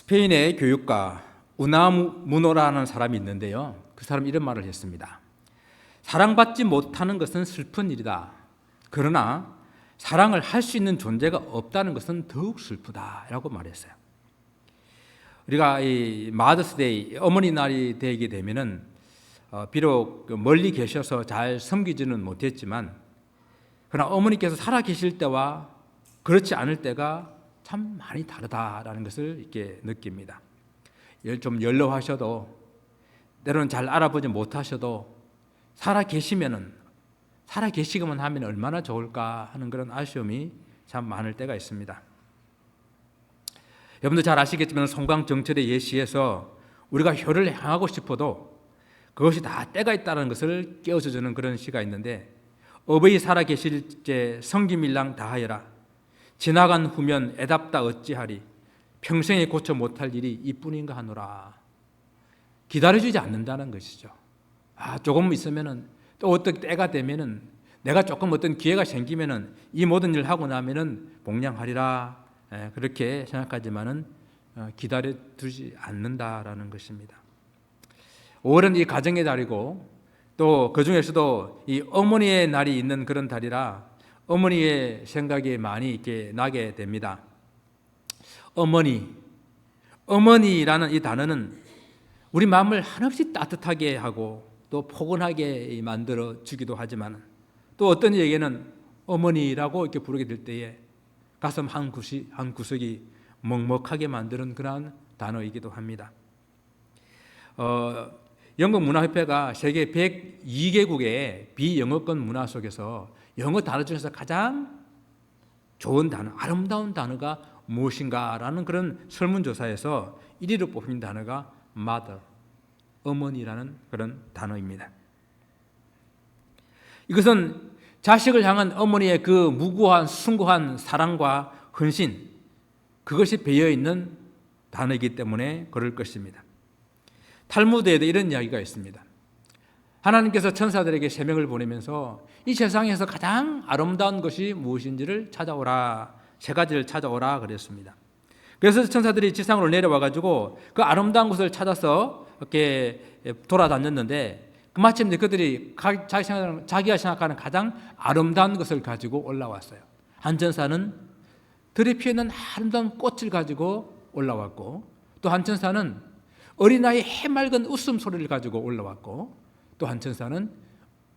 스페인의 교육가 우나무노라는 사람이 있는데요. 그 사람이 이런 말을 했습니다. 사랑받지 못하는 것은 슬픈 일이다. 그러나 사랑을 할 수 있는 존재가 없다는 것은 더욱 슬프다라고 말했어요. 우리가 이 마더스데이, 어머니 날이 되게 되면은 비록 멀리 계셔서 잘 섬기지는 못했지만, 그러나 어머니께서 살아 계실 때와 그렇지 않을 때가 참 많이 다르다라는 것을 이렇게 느낍니다. 좀 연로하셔도, 때로는 잘 알아보지 못하셔도 살아 계시기만 하면 얼마나 좋을까 하는 그런 아쉬움이 참 많을 때가 있습니다. 여러분도 잘 아시겠지만 송광정철의 예시에서 우리가 효를 향하고 싶어도 그것이 다 때가 있다는 것을 깨워주는 그런 시가 있는데, 어버이 살아 계실 때 성기밀랑 다하여라. 지나간 후면 애답다 어찌하리. 평생에 고쳐 못할 일이 이뿐인가 하노라. 기다려주지 않는다는 것이죠. 조금 있으면은, 또 어떤 때가 되면은, 내가 조금 어떤 기회가 생기면은 이 모든 일을 하고 나면은 복량하리라. 그렇게 생각하지만은 기다려두지 않는다라는 것입니다. 5월은 이 가정의 달이고, 또 그 중에서도 이 어머니의 날이 있는 그런 달이라 어머니의 생각이 많이 이렇게 나게 됩니다. 어머니라는 이 단어는 우리 마음을 한없이 따뜻하게 하고 또 포근하게 만들어 주기도 하지만, 또 어떤 이에게는 어머니라고 이렇게 부르게 될 때에 가슴 한 구석이 먹먹하게 만드는 그러한 단어이기도 합니다. 영국 문화협회가 세계 102개국의 비영어권 문화 속에서 영어 단어 중에서 가장 좋은 단어, 아름다운 단어가 무엇인가라는 그런 설문조사에서 1위로 뽑힌 단어가 mother, 어머니라는 그런 단어입니다. 이것은 자식을 향한 어머니의 그 무고한 숭고한 사랑과 헌신, 그것이 배어있는 단어이기 때문에 그럴 것입니다. 탈무드에도 이런 이야기가 있습니다. 하나님께서 천사들에게 세명을 보내면서 이 세상에서 가장 아름다운 것이 무엇인지를 찾아오라, 세 가지를 찾아오라 그랬습니다. 그래서 천사들이 지상으로 내려와 가지고 그 아름다운 것을 찾아서 이렇게 돌아다녔는데, 마침내 그들이 자기가 생각하는 가장 아름다운 것을 가지고 올라왔어요. 한 천사는 들에 피어있는 아름다운 꽃을 가지고 올라왔고, 또 한 천사는 어린아이의 해맑은 웃음소리를 가지고 올라왔고, 또 한 천사는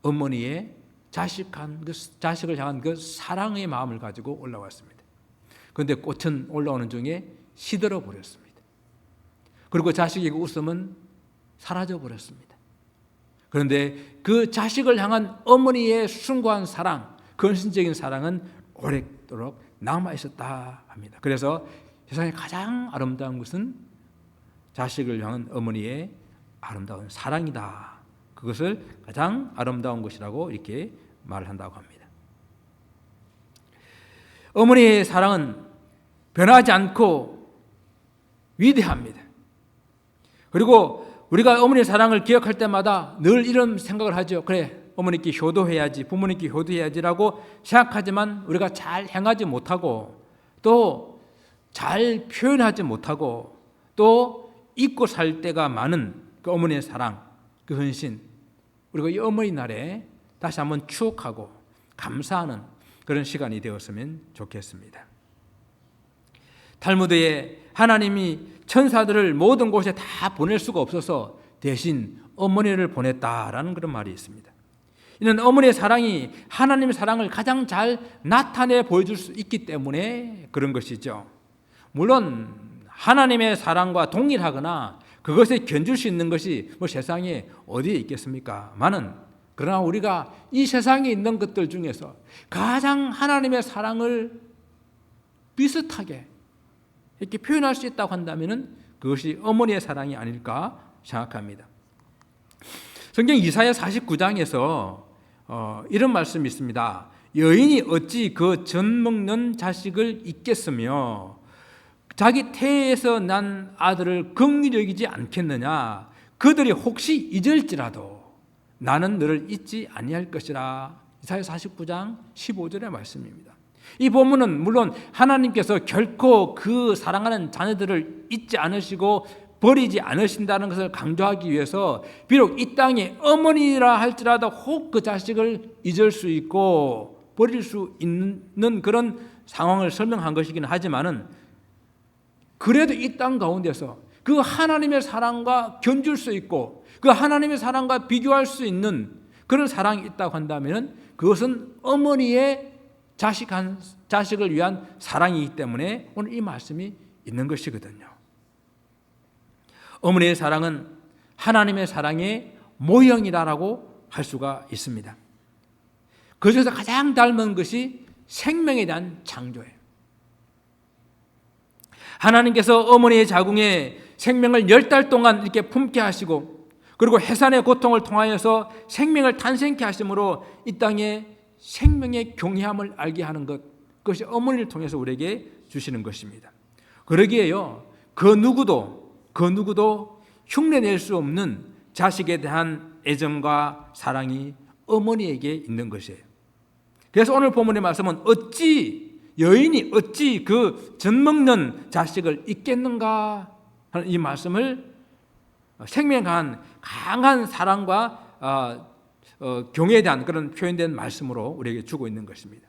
어머니의 자식을 향한 그 사랑의 마음을 가지고 올라왔습니다. 그런데 꽃은 올라오는 중에 시들어 버렸습니다. 그리고 자식의 웃음은 사라져 버렸습니다. 그런데 그 자식을 향한 어머니의 숭고한 사랑, 헌신적인 사랑은 오랫도록 남아 있었다 합니다. 그래서 세상에 가장 아름다운 것은 자식을 향한 어머니의 아름다운 사랑이다. 그것을 가장 아름다운 것이라고 이렇게 말한다고 합니다. 어머니의 사랑은 변하지 않고 위대합니다. 그리고 우리가 어머니의 사랑을 기억할 때마다 늘 이런 생각을 하죠. 그래, 어머니께 효도해야지, 부모님께 효도해야지라고 생각하지만 우리가 잘 행하지 못하고, 또 잘 표현하지 못하고, 또 잊고 살 때가 많은 그 어머니의 사랑, 그 헌신, 우리가 이 어머니 날에 다시 한번 추억하고 감사하는 그런 시간이 되었으면 좋겠습니다. 탈무드에 하나님이 천사들을 모든 곳에 다 보낼 수가 없어서 대신 어머니를 보냈다라는 그런 말이 있습니다. 이는 어머니의 사랑이 하나님의 사랑을 가장 잘 나타내 보여줄 수 있기 때문에 그런 것이죠. 물론 하나님의 사랑과 동일하거나 그것에 견줄 수 있는 것이 세상에 어디에 있겠습니까? 그러나 우리가 이 세상에 있는 것들 중에서 가장 하나님의 사랑을 비슷하게 이렇게 표현할 수 있다고 한다면 그것이 어머니의 사랑이 아닐까 생각합니다. 성경 이사야 49장에서 이런 말씀이 있습니다. 여인이 어찌 그 젖먹는 자식을 잊겠으며 자기 태에서 난 아들을 긍휼히 여기지 않겠느냐. 그들이 혹시 잊을지라도 나는 너를 잊지 아니할 것이라. 이사야 49장 15절의 말씀입니다. 이 본문은 물론 하나님께서 결코 그 사랑하는 자녀들을 잊지 않으시고 버리지 않으신다는 것을 강조하기 위해서 비록 이 땅에 어머니라 할지라도 혹 그 자식을 잊을 수 있고 버릴 수 있는 그런 상황을 설명한 것이긴 하지만은 그래도 이 땅 가운데서 그 하나님의 사랑과 견줄 수 있고 그 하나님의 사랑과 비교할 수 있는 그런 사랑이 있다고 한다면 그것은 어머니의 자식을 위한 사랑이기 때문에 오늘 이 말씀이 있는 것이거든요. 어머니의 사랑은 하나님의 사랑의 모형이라고 할 수가 있습니다. 그 중에서 가장 닮은 것이 생명에 대한 창조예요. 하나님께서 어머니의 자궁에 생명을 10달 동안 이렇게 품게 하시고 그리고 해산의 고통을 통하여서 생명을 탄생케 하심으로 이 땅에 생명의 경외함을 알게 하는 것, 그것이 어머니를 통해서 우리에게 주시는 것입니다. 그러기에요, 그 누구도 흉내낼 수 없는 자식에 대한 애정과 사랑이 어머니에게 있는 것이에요. 그래서 오늘 본문의 말씀은 여인이 어찌 그 젖먹는 자식을 잊겠는가 하는 이 말씀을 생명한 강한 사랑과 경애에 대한 그런 표현된 말씀으로 우리에게 주고 있는 것입니다.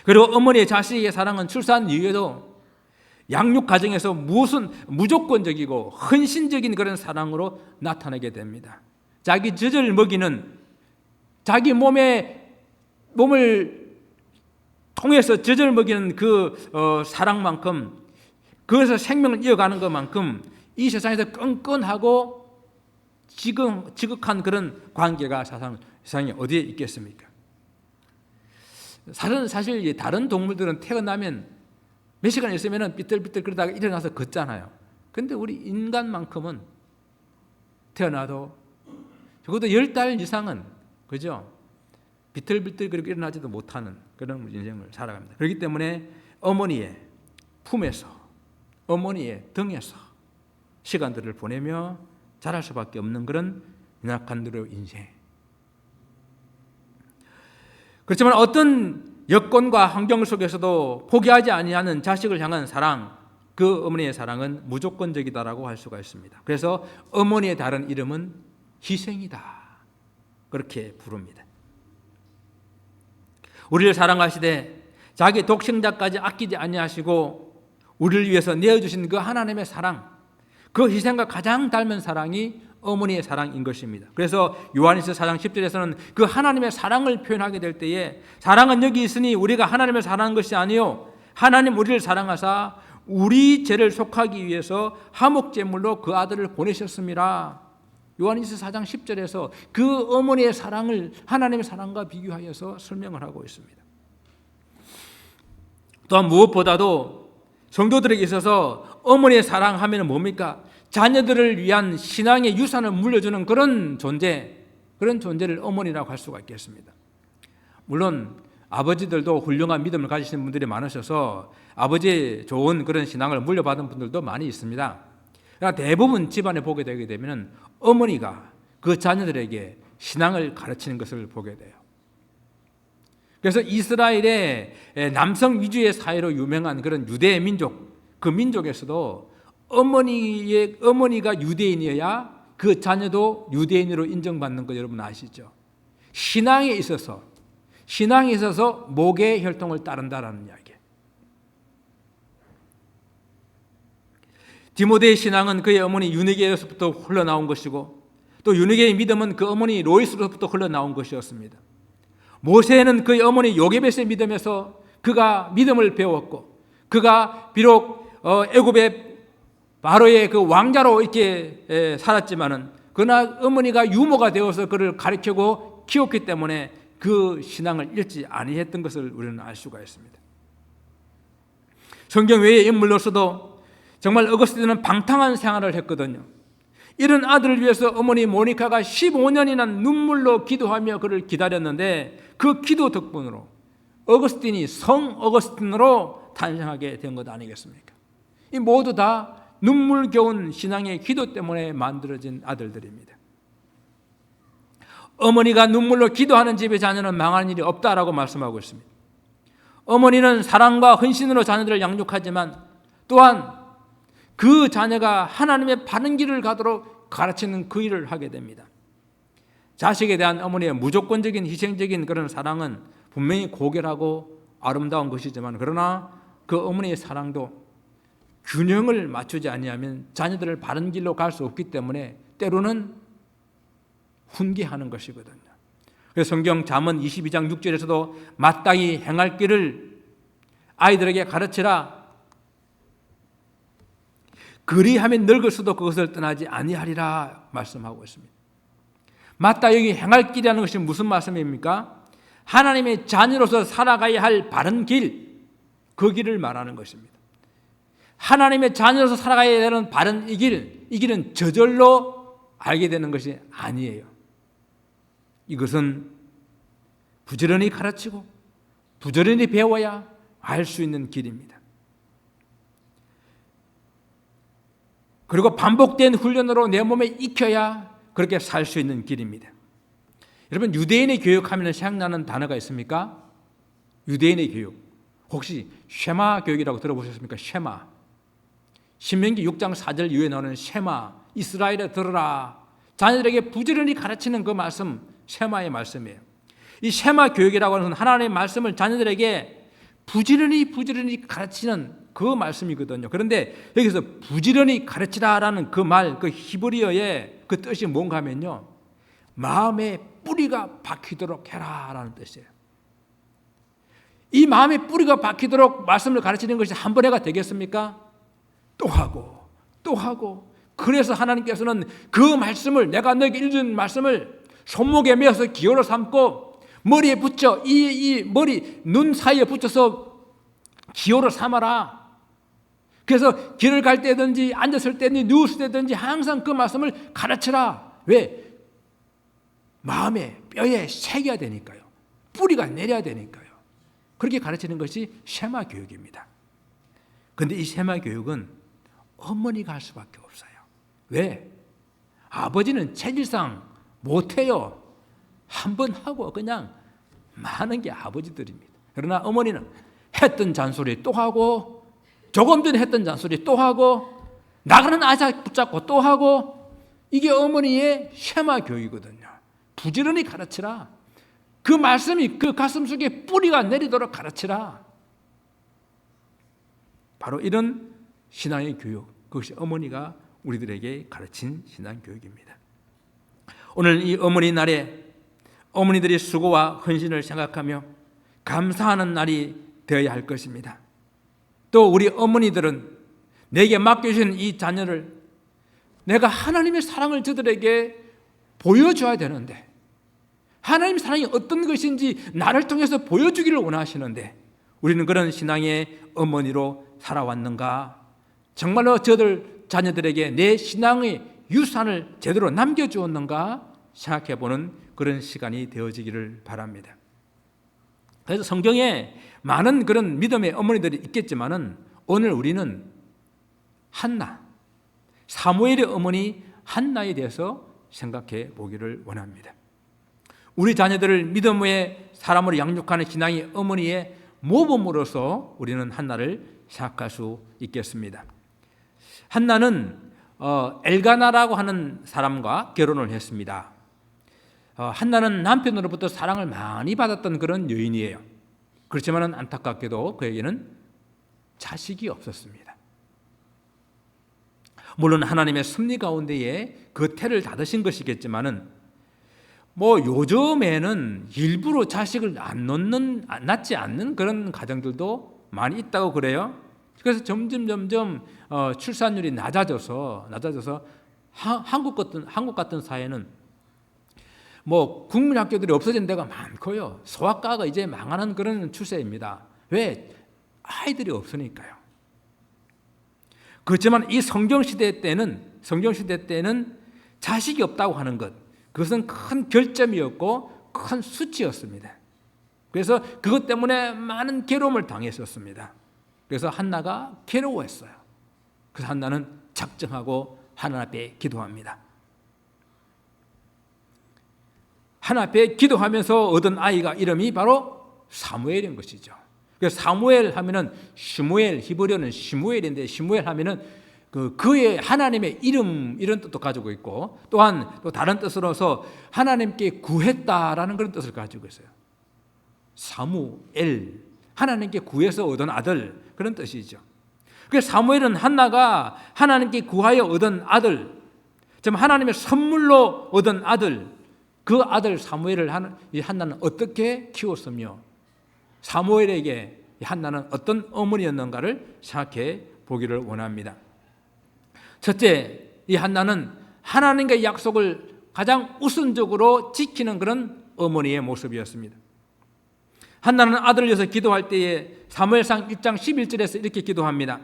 그리고 어머니의 자식의 사랑은 출산 이후에도 양육 과정에서 무조건적이고 헌신적인 그런 사랑으로 나타나게 됩니다. 자기 젖을 먹이는 자기 몸을 통해서 젖을 먹이는 그 사랑만큼 그것을 생명을 이어가는 것만큼 이 세상에서 끈끈하고 지극한 그런 관계가 세상에 어디에 있겠습니까? 사실 다른 동물들은 태어나면 몇 시간 있으면 삐뚤삐뚤 그러다가 일어나서 걷잖아요. 그런데 우리 인간만큼은 태어나도 적어도 10달 이상은 그죠? 비틀비틀 그렇게 일어나지도 못하는 그런 인생을 살아갑니다. 그렇기 때문에 어머니의 품에서 어머니의 등에서 시간들을 보내며 자랄 수밖에 없는 그런 연약한들의 인생. 그렇지만 어떤 여건과 환경 속에서도 포기하지 아니하는 자식을 향한 사랑, 그 어머니의 사랑은 무조건적이다라고 할 수가 있습니다. 그래서 어머니의 다른 이름은 희생이다, 그렇게 부릅니다. 우리를 사랑하시되 자기 독생자까지 아끼지 아니하시고 우리를 위해서 내어주신 그 하나님의 사랑, 그 희생과 가장 닮은 사랑이 어머니의 사랑인 것입니다. 그래서 요한일서 4장 10절에서는 그 하나님의 사랑을 표현하게 될 때에 사랑은 여기 있으니 우리가 하나님을 사랑한 것이 아니요 하나님 우리를 사랑하사 우리 죄를 속하기 위해서 화목제물로 그 아들을 보내셨습니다. 요한일서 4장 10절에서 그 어머니의 사랑을 하나님의 사랑과 비교하여서 설명을 하고 있습니다. 또한 무엇보다도 성도들에게 있어서 어머니의 사랑하면 뭡니까? 자녀들을 위한 신앙의 유산을 물려주는 그런 존재를 어머니라고 할 수가 있겠습니다. 물론 아버지들도 훌륭한 믿음을 가지시는 분들이 많으셔서 아버지의 좋은 그런 신앙을 물려받은 분들도 많이 있습니다. 그러나 대부분 집안에 보게 되게 되면 어머니가 그 자녀들에게 신앙을 가르치는 것을 보게 돼요. 그래서 이스라엘의 남성 위주의 사회로 유명한 그런 유대 민족, 그 민족에서도 어머니가 유대인이어야 그 자녀도 유대인으로 인정받는 거 여러분 아시죠? 신앙에 있어서 목의 혈통을 따른다라는 이야기예요. 디모데의 신앙은 그의 어머니 유니게로부터 흘러나온 것이고 또 유니게의 믿음은 그 어머니 로이스로부터 흘러나온 것이었습니다. 모세는 그의 어머니 요게벳의 믿음에서 그가 믿음을 배웠고 그가 비록 애굽의 바로의 그 왕자로 이렇게 살았지만은 그러나 어머니가 유모가 되어서 그를 가르치고 키웠기 때문에 그 신앙을 잃지 아니했던 것을 우리는 알 수가 있습니다. 성경 외의 인물로서도 정말 어거스틴은 방탕한 생활을 했거든요. 이런 아들을 위해서 어머니 모니카가 15년이나 눈물로 기도하며 그를 기다렸는데 그 기도 덕분으로 어거스틴이 성 어거스틴으로 탄생하게 된 것 아니겠습니까? 이 모두 다 눈물겨운 신앙의 기도 때문에 만들어진 아들들입니다. 어머니가 눈물로 기도하는 집의 자녀는 망하는 일이 없다라고 말씀하고 있습니다. 어머니는 사랑과 헌신으로 자녀들을 양육하지만 또한 그 자녀가 하나님의 바른 길을 가도록 가르치는 그 일을 하게 됩니다. 자식에 대한 어머니의 무조건적인 희생적인 그런 사랑은 분명히 고결하고 아름다운 것이지만, 그러나 그 어머니의 사랑도 균형을 맞추지 아니하면 자녀들을 바른 길로 갈 수 없기 때문에 때로는 훈계하는 것이거든요. 그래서 성경 잠언 22장 6절에서도 마땅히 행할 길을 아이들에게 가르치라. 그리하면 늙어서도 그것을 떠나지 아니하리라 말씀하고 있습니다. 마땅히 행할 길이라는 것이 무슨 말씀입니까? 하나님의 자녀로서 살아가야 할 바른 길, 그 길을 말하는 것입니다. 하나님의 자녀로서 살아가야 되는 바른 이 길은 저절로 알게 되는 것이 아니에요. 이것은 부지런히 가르치고 부지런히 배워야 알 수 있는 길입니다. 그리고 반복된 훈련으로 내 몸에 익혀야 그렇게 살 수 있는 길입니다. 여러분, 유대인의 교육하면 생각나는 단어가 있습니까? 유대인의 교육. 혹시 쉐마 교육이라고 들어보셨습니까? 쉐마. 신명기 6장 4절 이후에 나오는 쉐마. 이스라엘에 들으라. 자녀들에게 부지런히 가르치는 그 말씀, 쉐마의 말씀이에요. 이 쉐마 교육이라고 하는 하나님의 말씀을 자녀들에게 부지런히 가르치는 그 말씀이거든요. 그런데 여기서 부지런히 가르치라라는 그 말, 그 히브리어의 그 뜻이 뭔가 하면요, 마음에 뿌리가 박히도록 해라라는 뜻이에요. 이 마음에 뿌리가 박히도록 말씀을 가르치는 것이 한 번에가 되겠습니까? 또 하고 또 하고. 그래서 하나님께서는 그 말씀을, 내가 너에게 읽은 말씀을 손목에 메어서 기호로 삼고 머리에 붙여, 이 머리 눈 사이에 붙여서 기호로 삼아라. 그래서 길을 갈 때든지 앉았을 때든지 누웠을 때든지 항상 그 말씀을 가르쳐라. 왜? 마음에, 뼈에 새겨야 되니까요. 뿌리가 내려야 되니까요. 그렇게 가르치는 것이 쉐마 교육입니다. 그런데 이 쉐마 교육은 어머니가 할 수밖에 없어요. 왜? 아버지는 체질상 못해요. 한 번 하고 그냥 많은 게 아버지들입니다. 그러나 어머니는 했던 잔소리 또 하고, 조금 전에 했던 잔소리 또 하고, 나가는 아자 붙잡고 또 하고. 이게 어머니의 쉐마 교육이거든요. 부지런히 가르치라. 그 말씀이 그 가슴 속에 뿌리가 내리도록 가르치라. 바로 이런 신앙의 교육, 그것이 어머니가 우리들에게 가르친 신앙 교육입니다. 오늘 이 어머니 날에 어머니들의 수고와 헌신을 생각하며 감사하는 날이 되어야 할 것입니다. 또 우리 어머니들은 내게 맡겨주신 이 자녀를 내가 하나님의 사랑을 저들에게 보여줘야 되는데, 하나님의 사랑이 어떤 것인지 나를 통해서 보여주기를 원하시는데, 우리는 그런 신앙의 어머니로 살아왔는가? 정말로 저들 자녀들에게 내 신앙의 유산을 제대로 남겨주었는가 생각해보는 그런 시간이 되어지기를 바랍니다. 그래서 성경에 많은 그런 믿음의 어머니들이 있겠지만은 오늘 우리는 한나, 사무엘의 어머니 한나에 대해서 생각해 보기를 원합니다. 우리 자녀들을 믿음의 사람으로 양육하는 신앙의 어머니의 모범으로서 우리는 한나를 생각할 수 있겠습니다. 한나는 엘가나라고 하는 사람과 결혼을 했습니다. 한나는 남편으로부터 사랑을 많이 받았던 그런 여인이에요. 그렇지만 안타깝게도 그에게는 자식이 없었습니다. 물론 하나님의 섭리 가운데에 그 태를 닫으신 것이겠지만은 요즘에는 일부러 자식을 낳지 않는 그런 가정들도 많이 있다고 그래요. 그래서 점점 출산율이 낮아져서 한국 같은 사회는 국민학교들이 없어진 데가 많고요. 소아과가 이제 망하는 그런 추세입니다. 왜? 아이들이 없으니까요. 그렇지만 이 성경시대 때는 자식이 없다고 하는 것, 그것은 큰 결점이었고 큰 수치였습니다. 그래서 그것 때문에 많은 괴로움을 당했었습니다. 그래서 한나가 괴로워했어요. 그래서 한나는 작정하고 하나님 앞에 기도합니다. 하나님 앞에 기도하면서 얻은 아이가 이름이 바로 사무엘인 것이죠. 그래서 사무엘 하면은 시무엘, 히브리어는 시무엘인데 시무엘 하면은 그의 하나님의 이름 이런 뜻도 가지고 있고 또한 또 다른 뜻으로서 하나님께 구했다라는 그런 뜻을 가지고 있어요. 사무엘, 하나님께 구해서 얻은 아들 그런 뜻이죠. 그래서 사무엘은 한나가 하나님께 구하여 얻은 아들, 좀 하나님의 선물로 얻은 아들, 그 아들 사무엘을 한나는 어떻게 키웠으며 사무엘에게 한나는 어떤 어머니였는가를 생각해 보기를 원합니다. 첫째, 이 한나는 하나님과의 약속을 가장 우선적으로 지키는 그런 어머니의 모습이었습니다. 한나는 아들을 위해서 기도할 때에 사무엘상 1장 11절에서 이렇게 기도합니다.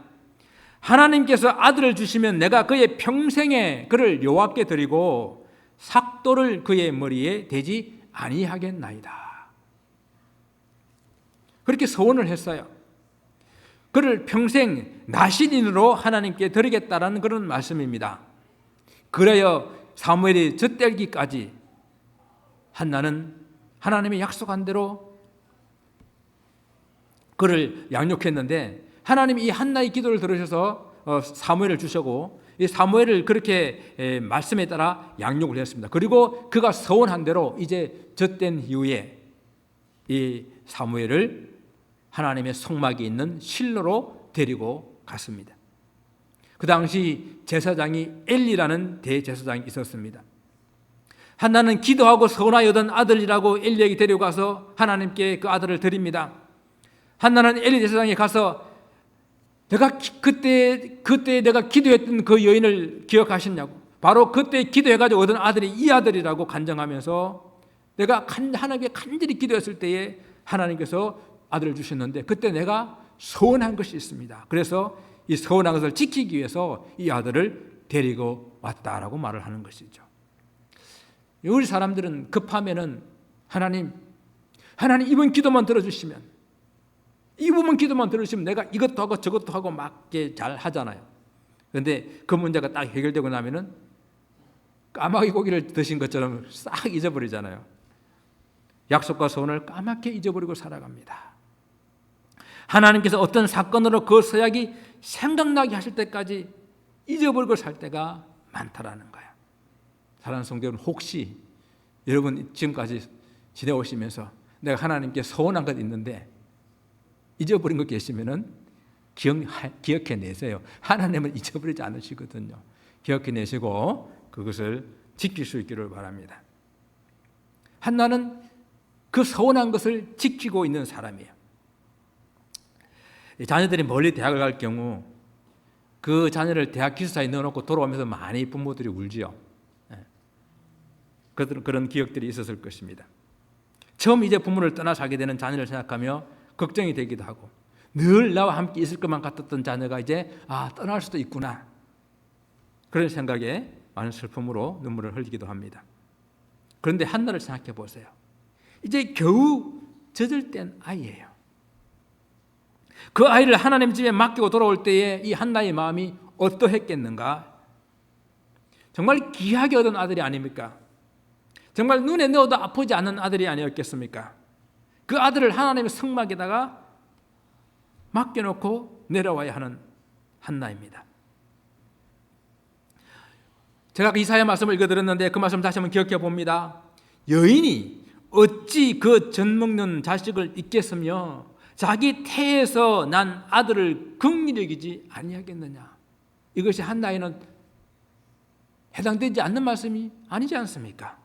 하나님께서 아들을 주시면 내가 그의 평생에 그를 여호와께 드리고 삭도를 그의 머리에 대지 아니하겠나이다. 그렇게 소원을 했어요. 그를 평생 나시린으로 하나님께 드리겠다라는 그런 말씀입니다. 그래야 사무엘이 젖들기까지 한나는 하나님의 약속한 대로 그를 양육했는데 하나님이 이 한나의 기도를 들으셔서 사무엘을 주시고 이 사무엘을 그렇게 말씀에 따라 양육을 했습니다. 그리고 그가 서원한 대로 이제 젖된 이후에 이 사무엘을 하나님의 성막이 있는 실로로 데리고 갔습니다. 그 당시 제사장이 엘리라는 대제사장이 있었습니다. 한나는 기도하고 서원하여 얻은 아들이라고 엘리에게 데려가서 하나님께 그 아들을 드립니다. 한나는 엘리 제사장에 가서 내가 그때 내가 기도했던 그 여인을 기억하시냐고, 바로 그때 기도해가지고 얻은 아들이 이 아들이라고 간증하면서 내가 하나님께 간절히 기도했을 때에 하나님께서 아들을 주셨는데 그때 내가 서원한 것이 있습니다. 그래서 이 서원한 것을 지키기 위해서 이 아들을 데리고 왔다라고 말을 하는 것이죠. 우리 사람들은 급하면은 하나님 이번 기도만 들어주시면, 이 부분 기도만 들으시면 내가 이것도 하고 저것도 하고 맞게 잘 하잖아요. 그런데 그 문제가 딱 해결되고 나면은 까마귀 고기를 드신 것처럼 싹 잊어버리잖아요. 약속과 소원을 까맣게 잊어버리고 살아갑니다. 하나님께서 어떤 사건으로 그 서약이 생각나게 하실 때까지 잊어버리고 살 때가 많다라는 거예요. 사랑하는 성도 여러분, 혹시 여러분 지금까지 지내오시면서 내가 하나님께 서원한 것 있는데 잊어버린 거 계시면은 기억해내세요. 하나님은 잊어버리지 않으시거든요. 기억해내시고 그것을 지킬 수 있기를 바랍니다. 한나는 그 서운한 것을 지키고 있는 사람이에요. 자녀들이 멀리 대학을 갈 경우 그 자녀를 대학 기숙사에 넣어놓고 돌아오면서 많이 부모들이 울지요. 그런 기억들이 있었을 것입니다. 처음 이제 부모를 떠나 살게 되는 자녀를 생각하며 걱정이 되기도 하고, 늘 나와 함께 있을 것만 같았던 자녀가 이제 떠날 수도 있구나, 그런 생각에 많은 슬픔으로 눈물을 흘리기도 합니다. 그런데 한나를 생각해 보세요. 이제 겨우 젖을 뗀 아이예요. 그 아이를 하나님 집에 맡기고 돌아올 때에 이 한나의 마음이 어떠했겠는가? 정말 귀하게 얻은 아들이 아닙니까? 정말 눈에 넣어도 아프지 않은 아들이 아니었겠습니까? 그 아들을 하나님의 성막에다가 맡겨놓고 내려와야 하는 한나입니다. 제가 이사야 말씀을 읽어드렸는데 그 말씀 다시 한번 기억해 봅니다. 여인이 어찌 그 젖먹는 자식을 잊겠으며 자기 태에서 난 아들을 긍휼히 여기지 아니하겠느냐. 이것이 한나에는 해당되지 않는 말씀이 아니지 않습니까?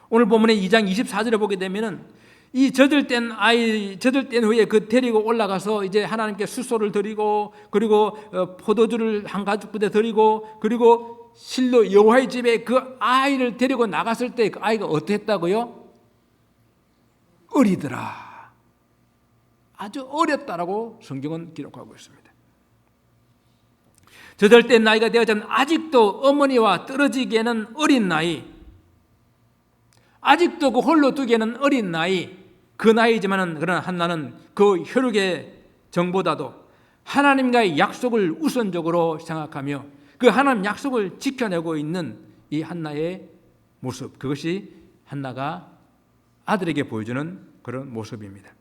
오늘 본문의 2장 24절에 보게 되면은 이 젖을 뗀 후에 그 데리고 올라가서 이제 하나님께 수소를 드리고, 그리고 포도주를 한 가죽 부대 드리고, 그리고 실로 여호와의 집에 그 아이를 데리고 나갔을 때 그 아이가 어땠다고요? 어리더라. 아주 어렸다라고 성경은 기록하고 있습니다. 젖을 뗀 나이가 되어서는 아직도 어머니와 떨어지기에는 어린 나이, 아직도 그 홀로 두기에는 어린 나이, 그 나이지만은 그러나 한나는 그 혈육의 정보다도 하나님과의 약속을 우선적으로 생각하며 그 하나님 약속을 지켜내고 있는 이 한나의 모습, 그것이 한나가 아들에게 보여주는 그런 모습입니다.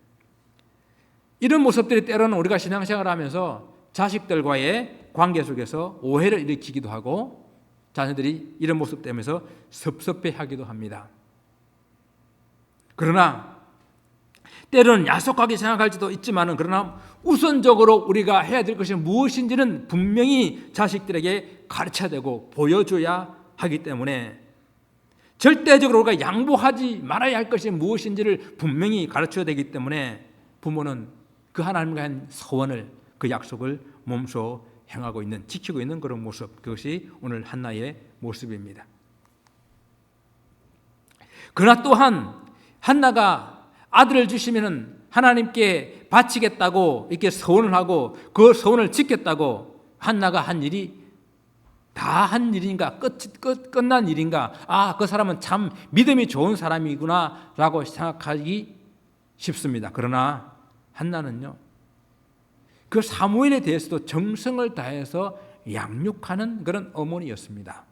이런 모습들이 때로는 우리가 신앙생활을 하면서 자식들과의 관계 속에서 오해를 일으키기도 하고 자녀들이 이런 모습 때문에 섭섭해하기도 합니다. 그러나 때로는 야속하게 생각할지도 있지만 그러나 우선적으로 우리가 해야 될 것이 무엇인지는 분명히 자식들에게 가르쳐야 되고 보여줘야 하기 때문에 절대적으로 우리가 양보하지 말아야 할 것이 무엇인지를 분명히 가르쳐야 되기 때문에 부모는 그 하나님과 한 서원을, 그 약속을 몸소 행하고 있는, 지키고 있는 그런 모습, 그것이 오늘 한나의 모습입니다. 그러나 또한 한나가 아들을 주시면은 하나님께 바치겠다고 이렇게 서원을 하고 그 서원을 지켰다고 한나가 한 일이 다 한 일인가, 끝난 일인가, 그 사람은 참 믿음이 좋은 사람이구나 라고 생각하기 쉽습니다. 그러나 한나는요, 그 사무엘에 대해서도 정성을 다해서 양육하는 그런 어머니였습니다.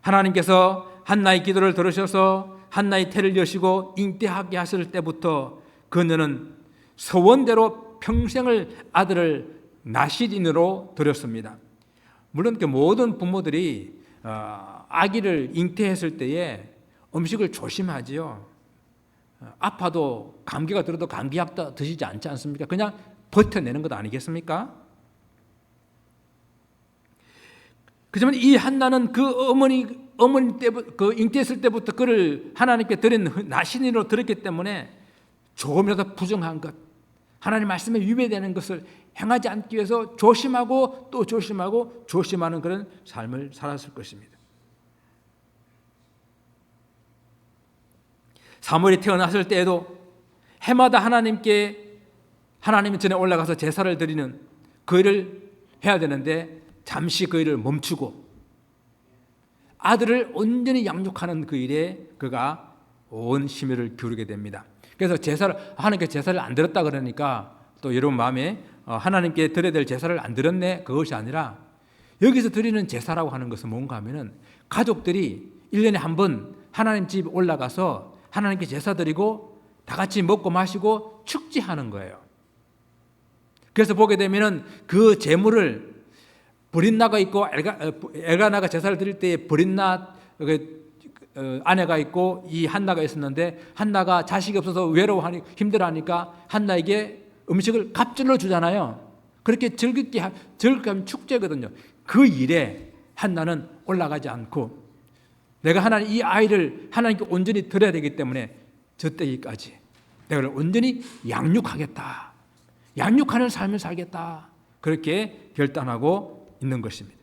하나님께서 한나의 기도를 들으셔서 한나의 태를 여시고 잉태하게 하실 때부터 그녀는 서원대로 평생을 아들을 나실인으로 드렸습니다. 물론 모든 부모들이 아기를 잉태했을 때에 음식을 조심하지요. 아파도 감기가 들어도 감기약 드시지 않지 않습니까? 그냥 버텨내는 것 아니겠습니까? 그렇지만 이 한나는 그 어머니 때부터, 그 잉태했을 때부터 그를 하나님께 드린 나신으로 드렸기 때문에 조금이라도 부정한 것, 하나님 말씀에 위배되는 것을 행하지 않기 위해서 조심하고 또 조심하고 조심하는 그런 삶을 살았을 것입니다. 사무엘이 태어났을 때에도 해마다 하나님 전에 올라가서 제사를 드리는 그 일을 해야 되는데 잠시 그 일을 멈추고 아들을 온전히 양육하는 그 일에 그가 온 심혈을 기울이게 됩니다. 그래서 하나님께 제사를 안 드렸다 그러니까 또 여러분 마음에 하나님께 드려야 될 제사를 안 드렸네, 그것이 아니라 여기서 드리는 제사라고 하는 것은 뭔가 하면은 가족들이 1년에 한 번 하나님 집 올라가서 하나님께 제사 드리고 다 같이 먹고 마시고 축제하는 거예요. 그래서 보게 되면은 그 제물을 브릿나가 있고 엘가나가 제사를 드릴 때에 브릿나 아내가 있고 이 한나가 있었는데 한나가 자식이 없어서 외로워하니 힘들어하니까 한나에게 음식을 갑절로 주잖아요. 그렇게 즐겁게 하면 축제거든요. 그 일에 한나는 올라가지 않고 내가 하나님 이 아이를 하나님께 온전히 드려야 되기 때문에 저 때기까지 내가 온전히 양육하겠다. 양육하는 삶을 살겠다. 그렇게 결단하고 있는 것입니다.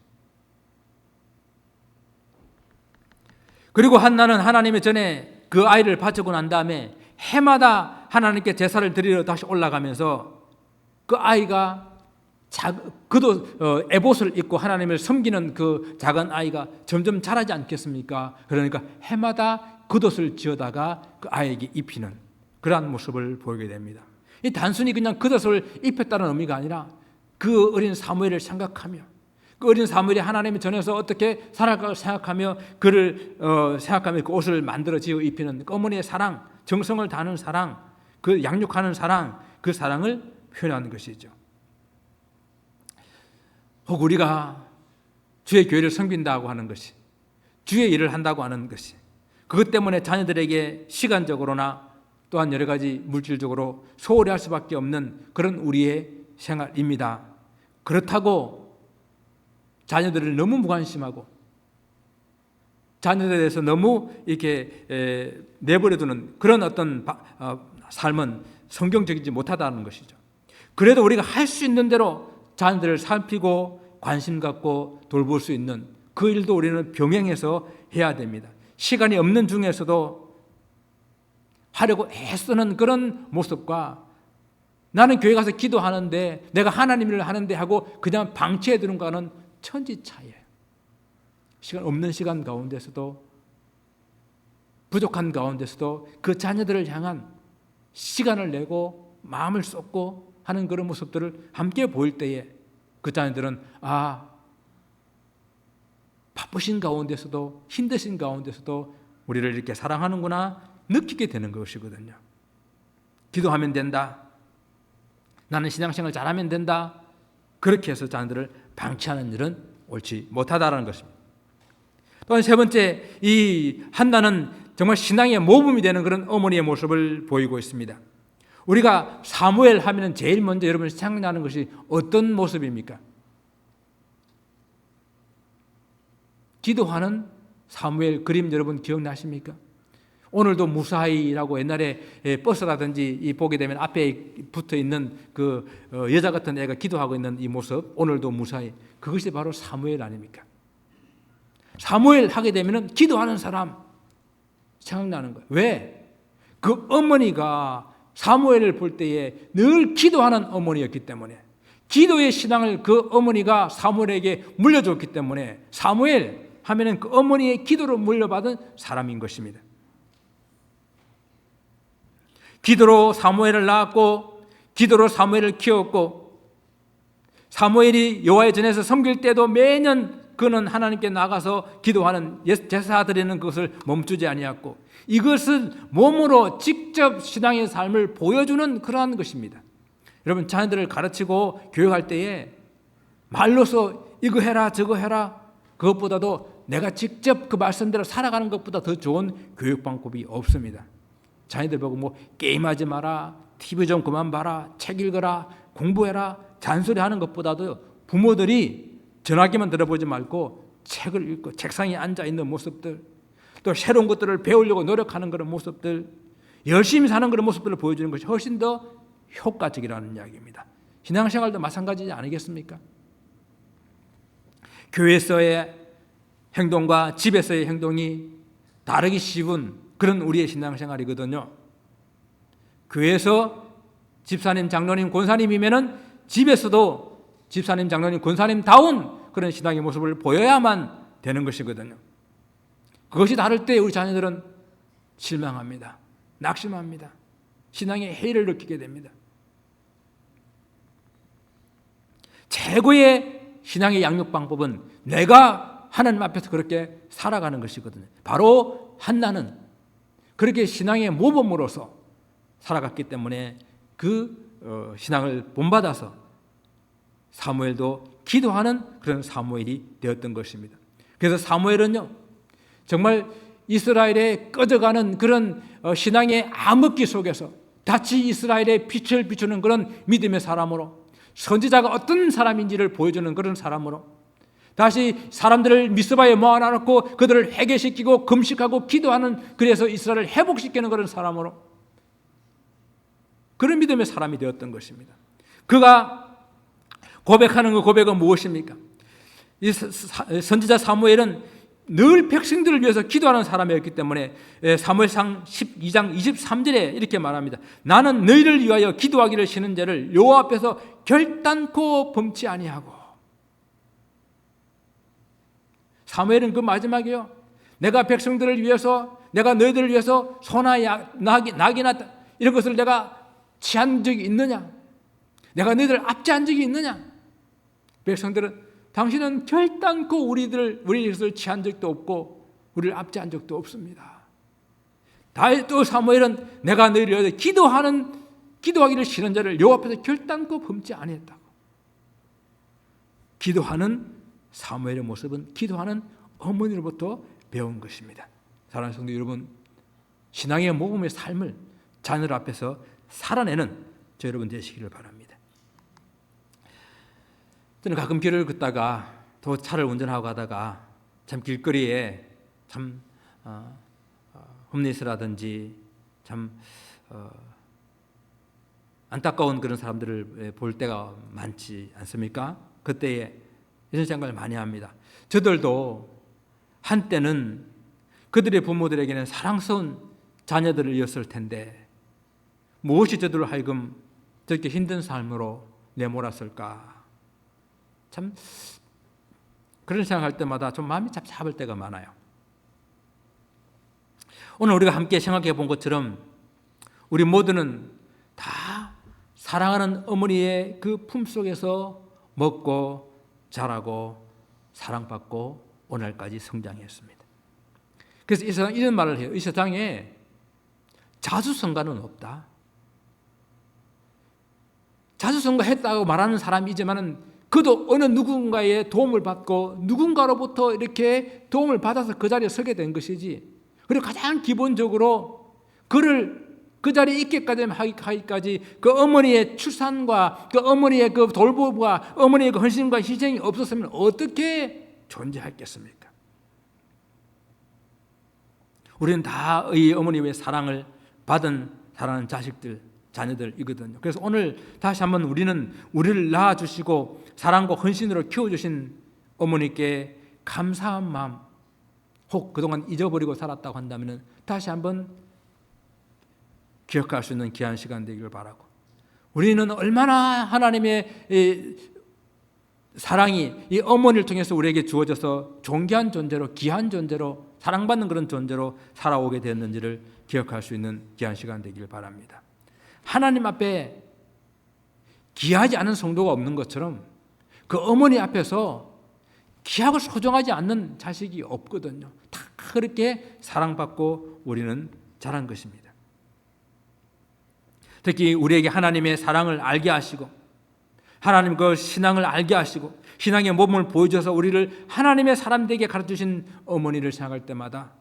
그리고 한나는 하나님의 전에 그 아이를 바치고 난 다음에 해마다 하나님께 제사를 드리러 다시 올라가면서 그 아이가 그도 에봇을 입고 하나님을 섬기는 그 작은 아이가 점점 자라지 않겠습니까? 그러니까 해마다 겉옷을 지어다가 그 아이에게 입히는 그러한 모습을 보이게 됩니다. 이 단순히 그냥 겉옷을 입혔다는 의미가 아니라 그 어린 사무엘을 생각하며 그 어린 사무엘이 하나님의 전에서 어떻게 살아갈까 생각하며 생각하며 그 옷을 만들어 지어 입히는 그 어머니의 사랑, 정성을 다하는 사랑, 그 양육하는 사랑, 그 사랑을 표현하는 것이죠. 혹 우리가 주의 교회를 섬긴다고 하는 것이, 주의 일을 한다고 하는 것이, 그것 때문에 자녀들에게 시간적으로나 또한 여러 가지 물질적으로 소홀히 할 수밖에 없는 그런 우리의 생활입니다. 그렇다고 자녀들을 너무 무관심하고 자녀들에 대해서 너무 이렇게 내버려두는 그런 어떤 삶은 성경적이지 못하다는 것이죠. 그래도 우리가 할 수 있는 대로 자녀들을 살피고 관심 갖고 돌볼 수 있는 그 일도 우리는 병행해서 해야 됩니다. 시간이 없는 중에서도 하려고 애쓰는 그런 모습과 나는 교회 가서 기도하는데 내가 하나님 일을 하는데 하고 그냥 방치해 두는 거는 천지 차이예요. 시간 없는 시간 가운데서도 부족한 가운데서도 그 자녀들을 향한 시간을 내고 마음을 쏟고 하는 그런 모습들을 함께 보일 때에 그 자녀들은 바쁘신 가운데서도 힘드신 가운데서도 우리를 이렇게 사랑하는구나 느끼게 되는 것이거든요. 기도하면 된다. 나는 신앙생활 잘하면 된다. 그렇게 해서 자녀들을 방치하는 일은 옳지 못하다라는 것입니다. 또한 세 번째, 이 한나는 정말 신앙의 모범이 되는 그런 어머니의 모습을 보이고 있습니다. 우리가 사무엘 하면 제일 먼저 여러분 생각나는 것이 어떤 모습입니까? 기도하는 사무엘 그림 여러분 기억나십니까? 오늘도 무사히라고 옛날에 버스라든지 보게 되면 앞에 붙어 있는 그 여자 같은 애가 기도하고 있는 이 모습, 오늘도 무사히, 그것이 바로 사무엘 아닙니까? 사무엘 하게 되면 기도하는 사람 생각나는 거예요. 왜? 그 어머니가 사무엘을 볼 때에 늘 기도하는 어머니였기 때문에, 기도의 신앙을 그 어머니가 사무엘에게 물려줬기 때문에 사무엘 하면은 그 어머니의 기도로 물려받은 사람인 것입니다. 기도로 사무엘을 낳았고, 기도로 사무엘을 키웠고, 사무엘이 여호와의 전에서 섬길 때도 매년 그는 하나님께 나가서 기도하는 제사 드리는 것을 멈추지 아니했고, 이것을 몸으로 직접 신앙의 삶을 보여주는 그러한 것입니다. 여러분, 자녀들을 가르치고 교육할 때에 말로서 이거 해라 저거 해라, 그것보다도 내가 직접 그 말씀대로 살아가는 것보다 더 좋은 교육 방법이 없습니다. 자녀들 보고 뭐 게임하지 마라, TV 좀 그만 봐라, 책 읽어라, 공부해라, 잔소리하는 것보다도 부모들이 전화기만 들어보지 말고 책을 읽고 책상에 앉아 있는 모습들, 또 새로운 것들을 배우려고 노력하는 그런 모습들, 열심히 사는 그런 모습들을 보여주는 것이 훨씬 더 효과적이라는 이야기입니다. 신앙생활도 마찬가지지 아니겠습니까? 교회에서의 행동과 집에서의 행동이 다르기 쉬운 그런 우리의 신앙생활이거든요. 교회에서 집사님, 장로님, 권사님이면은 집에서도 집사님, 장로님, 권사님다운 그런 신앙의 모습을 보여야만 되는 것이거든요. 그것이 다를 때 우리 자녀들은 실망합니다. 낙심합니다. 신앙의 해이를 느끼게 됩니다. 최고의 신앙의 양육 방법은 내가 하나님 앞에서 그렇게 살아가는 것이거든요. 바로 한나는 그렇게 신앙의 모범으로서 살아갔기 때문에 그 신앙을 본받아서 사무엘도 기도하는 그런 사무엘이 되었던 것입니다. 그래서 사무엘은요, 정말 이스라엘에 꺼져가는 그런 신앙의 암흑기 속에서 다시 이스라엘의 빛을 비추는 그런 믿음의 사람으로, 선지자가 어떤 사람인지를 보여주는 그런 사람으로, 다시 사람들을 미스바에 모아놓고 그들을 회개시키고 금식하고 기도하는, 그래서 이스라엘을 회복시키는 그런 사람으로, 그런 믿음의 사람이 되었던 것입니다. 그가 고백하는 그 고백은 무엇입니까? 이 선지자 사무엘은 늘 백성들을 위해서 기도하는 사람이었기 때문에 사무엘상 12장 23절에 이렇게 말합니다. 나는 너희를 위하여 기도하기를 쉬는 죄를 여호와 앞에서 결단코 범치 아니하고. 사무엘은 그 마지막이요, 내가 백성들을 위해서, 내가 너희들을 위해서 소나 낙이나 이런 것을 내가 취한 적이 있느냐? 내가 너희들을 압제한 적이 있느냐? 백성들은 당신은 결단코 우리의 것을 취한 적도 없고 우리를 압제한 적도 없습니다. 또 사무엘은 내가 너희를 위해서 기도하기를 싫은 자를 여호와 앞에서 결단코 범치 아니했다고. 기도하는 사무엘의 모습은 기도하는 어머니로부터 배운 것입니다. 사랑하는 성도 여러분, 신앙의 모범의 삶을 자녀들 앞에서 살아내는 저 여러분 되시기를 바랍니다. 저는 가끔 길을 걷다가 또 차를 운전하고 가다가 참 길거리에 참 홈리스라든지 참 안타까운 그런 사람들을 볼 때가 많지 않습니까? 그때에 이런 생각을 많이 합니다. 저들도 한때는 그들의 부모들에게는 사랑스러운 자녀들이었을 텐데 무엇이 저들을 하여금 저렇게 힘든 삶으로 내몰았을까? 참 그런 생각할 때마다 좀 마음이 잡잡할 때가 많아요. 오늘 우리가 함께 생각해 본 것처럼 우리 모두는 다 사랑하는 어머니의 그 품속에서 먹고 자라고 사랑받고 오늘까지 성장했습니다. 그래서 이 세상 이런 말을 해요. 이 세상에 자수성가는 없다. 자수성가했다고 말하는 사람이지만은 그도 어느 누군가의 도움을 받고 누군가로부터 이렇게 도움을 받아서 그 자리에 서게 된 것이지. 그리고 가장 기본적으로 그를 그 자리에 있게까지 하기까지 그 어머니의 출산과 그 어머니의 그 돌봄과 어머니의 그 헌신과 희생이 없었으면 어떻게 존재했겠습니까? 우리는 다 이 어머니의 사랑을 받은 사랑하는 자식들, 자녀들이거든요. 그래서 오늘 다시 한번 우리를 낳아주시고 사랑과 헌신으로 키워주신 어머니께 감사한 마음, 혹 그동안 잊어버리고 살았다고 한다면 다시 한번 기억할 수 있는 귀한 시간 되기를 바라고, 우리는 얼마나 하나님의 사랑이 이 어머니를 통해서 우리에게 주어져서 존귀한 존재로, 귀한 존재로, 사랑받는 그런 존재로 살아오게 되었는지를 기억할 수 있는 귀한 시간 되기를 바랍니다. 하나님 앞에 귀하지 않은 성도가 없는 것처럼 그 어머니 앞에서 귀하고 소중하지 않는 자식이 없거든요. 다 그렇게 사랑받고 우리는 자란 것입니다. 특히 우리에게 하나님의 사랑을 알게 하시고 하나님 그 신앙을 알게 하시고 신앙의 몸을 보여줘서 우리를 하나님의 사람 되게 가르쳐주신 어머니를 생각할 때마다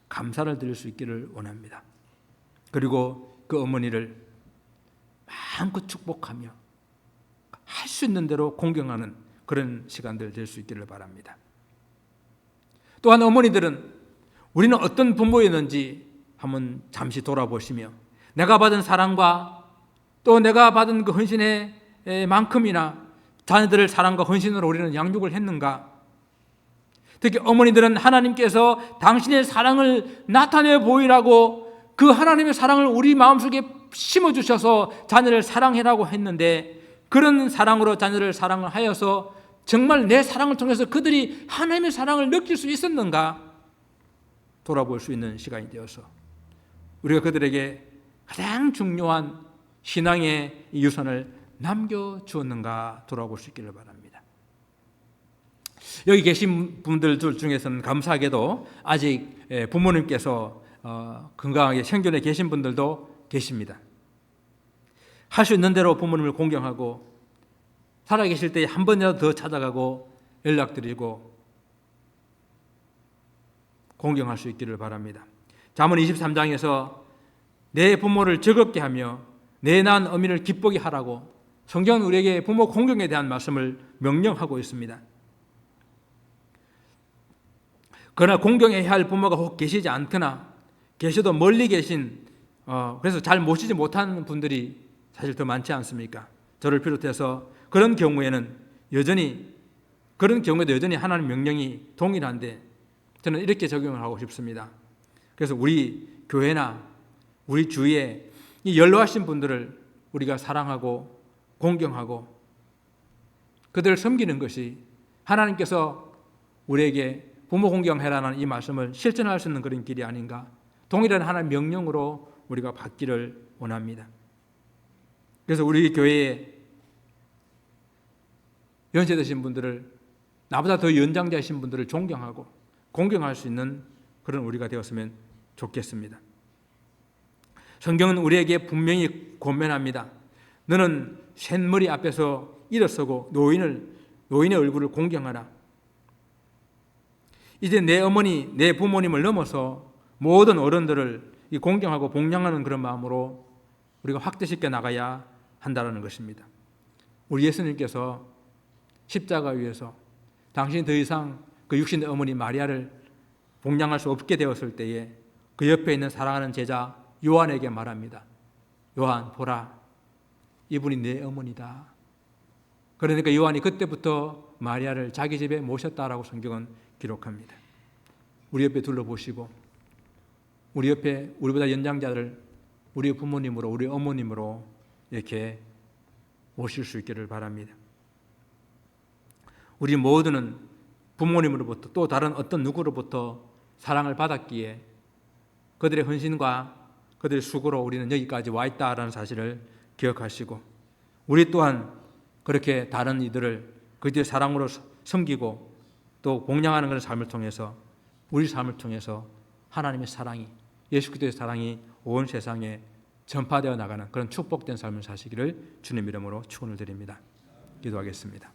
감사를 드릴 수 있기를 원합니다. 그리고 그 어머니를 마음껏 축복하며 할 수 있는 대로 공경하는 그런 시간들 될 수 있기를 바랍니다. 또한 어머니들은 우리는 어떤 부모였는지 한번 잠시 돌아보시며 내가 받은 사랑과 또 내가 받은 그 헌신의 만큼이나 자녀들을 사랑과 헌신으로 우리는 양육을 했는가? 특히 어머니들은 하나님께서 당신의 사랑을 나타내 보이라고 그 하나님의 사랑을 우리 마음속에 심어주셔서 자녀를 사랑해라고 했는데, 그런 사랑으로 자녀를 사랑을 하여서 정말 내 사랑을 통해서 그들이 하나님의 사랑을 느낄 수 있었는가 돌아볼 수 있는 시간이 되어서 우리가 그들에게 가장 중요한 신앙의 유산을 남겨주었는가 돌아볼 수 있기를 바랍니다. 여기 계신 분들 중에서는 감사하게도 아직 부모님께서 건강하게 생존해 계신 분들도 계십니다. 할 수 있는 대로 부모님을 공경하고 살아계실 때 한 번이라도 더 찾아가고 연락드리고 공경할 수 있기를 바랍니다. 잠언 23장에서 내 부모를 즐겁게 하며 내 낳은 어미를 기쁘게 하라고 성경은 우리에게 부모 공경에 대한 말씀을 명령하고 있습니다. 그러나 공경해야 할 부모가 혹 계시지 않거나 계셔도 멀리 계신 그래서 잘 모시지 못하는 분들이 사실 더 많지 않습니까? 저를 비롯해서 그런 경우에도 여전히 하나님 명령이 동일한데 저는 이렇게 적용을 하고 싶습니다. 그래서 우리 교회나 우리 주위에 이 연로하신 분들을 우리가 사랑하고 공경하고 그들을 섬기는 것이 하나님께서 우리에게 부모 공경해라는 이 말씀을 실천할 수 있는 그런 길이 아닌가, 동일한 하나님 명령으로 우리가 받기를 원합니다. 그래서 우리 교회에 연세 드신 분들을, 나보다 더 연장자이신 분들을 존경하고 공경할 수 있는 그런 우리가 되었으면 좋겠습니다. 성경은 우리에게 분명히 권면합니다. 너는 쇳머리 앞에서 일어서고 노인의 얼굴을 공경하라. 이제 내 어머니, 내 부모님을 넘어서 모든 어른들을 공경하고 복양하는 그런 마음으로 우리가 확대시켜 나가야 한다는 것입니다. 우리 예수님께서 십자가 위에서 당신이 더 이상 그 육신의 어머니 마리아를 복양할 수 없게 되었을 때에 그 옆에 있는 사랑하는 제자 요한에게 말합니다. 요한 보라, 이분이 내 어머니다. 그러니까 요한이 그때부터 마리아를 자기 집에 모셨다라고 성경은 기록합니다. 우리 옆에 둘러보시고 우리 옆에 우리보다 연장자들, 우리 부모님으로, 우리 어머님으로 이렇게 모실 수 있기를 바랍니다. 우리 모두는 부모님으로부터 또 다른 어떤 누구로부터 사랑을 받았기에 그들의 헌신과 그들의 수고로 우리는 여기까지 와 있다라는 사실을 기억하시고, 우리 또한 그렇게 다른 이들을 그들의 사랑으로 섬기고 또 공양하는 그런 삶을 통해서 우리 삶을 통해서 하나님의 사랑이, 예수 그리스도의 사랑이 온 세상에 전파되어 나가는 그런 축복된 삶을 사시기를 주님 이름으로 축원을 드립니다. 기도하겠습니다.